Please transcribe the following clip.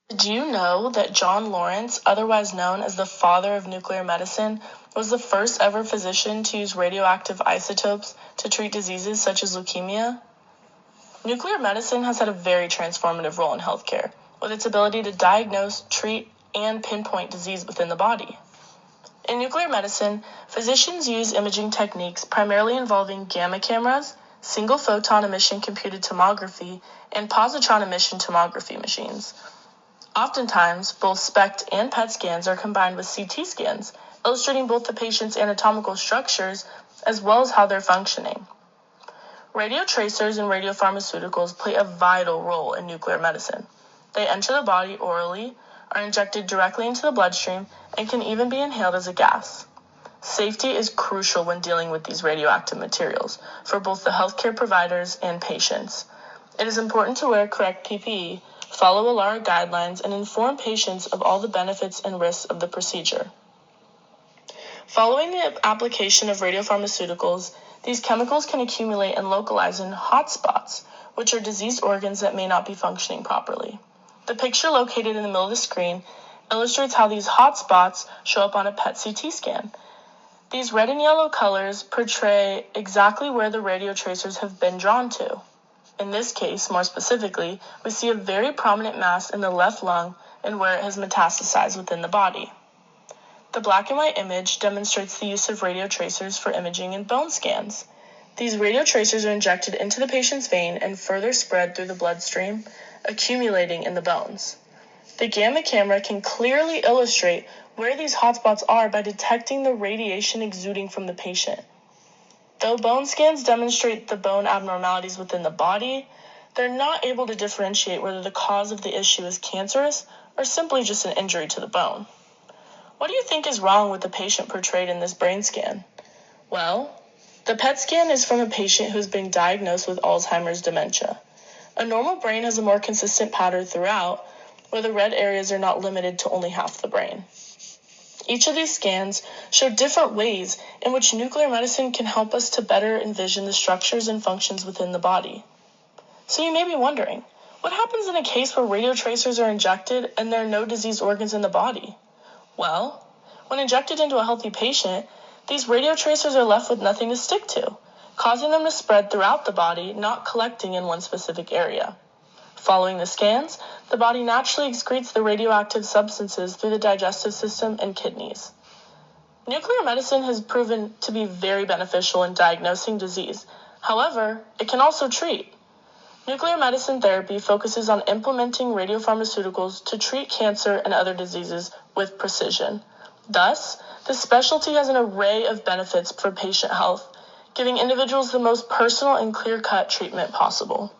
Did you know that John Lawrence, otherwise known as the father of nuclear medicine, was the first ever physician to use radioactive isotopes to treat diseases such as leukemia? Nuclear medicine has had a very transformative role in healthcare, with its ability to diagnose, treat, and pinpoint disease within the body. In nuclear medicine, physicians use imaging techniques primarily involving gamma cameras, single photon emission computed tomography, and positron emission tomography machines. Oftentimes, both SPECT and PET scans are combined with CT scans, illustrating both the patient's anatomical structures as well as how they're functioning. Radiotracers and radiopharmaceuticals play a vital role in nuclear medicine. They enter the body orally, are injected directly into the bloodstream, and can even be inhaled as a gas. Safety is crucial when dealing with these radioactive materials for both the healthcare providers and patients. It is important to wear correct PPE, follow ALARA guidelines, and inform patients of all the benefits and risks of the procedure. Following the application of radiopharmaceuticals, these chemicals can accumulate and localize in hotspots, which are diseased organs that may not be functioning properly. The picture located in the middle of the screen illustrates how these hotspots show up on a PET CT scan. These red and yellow colors portray exactly where the radiotracers have been drawn to. In this case, more specifically, we see a very prominent mass in the left lung and where it has metastasized within the body. The black and white image demonstrates the use of radiotracers for imaging in bone scans. These radiotracers are injected into the patient's vein and further spread through the bloodstream, accumulating in the bones. The gamma camera can clearly illustrate where these hotspots are by detecting the radiation exuding from the patient. Though bone scans demonstrate the bone abnormalities within the body, they're not able to differentiate whether the cause of the issue is cancerous or simply just an injury to the bone. What do you think is wrong with the patient portrayed in this brain scan? Well, the PET scan is from a patient who has been diagnosed with Alzheimer's dementia. A normal brain has a more consistent pattern throughout, where the red areas are not limited to only half the brain. Each of these scans show different ways in which nuclear medicine can help us to better envision the structures and functions within the body. So you may be wondering, what happens in a case where radiotracers are injected and there are no diseased organs in the body? Well, when injected into a healthy patient, these radiotracers are left with nothing to stick to, causing them to spread throughout the body, not collecting in one specific area. Following the scans, the body naturally excretes the radioactive substances through the digestive system and kidneys. Nuclear medicine has proven to be very beneficial in diagnosing disease. However, it can also treat. Nuclear medicine therapy focuses on implementing radiopharmaceuticals to treat cancer and other diseases with precision. Thus, this specialty has an array of benefits for patient health, giving individuals the most personal and clear-cut treatment possible.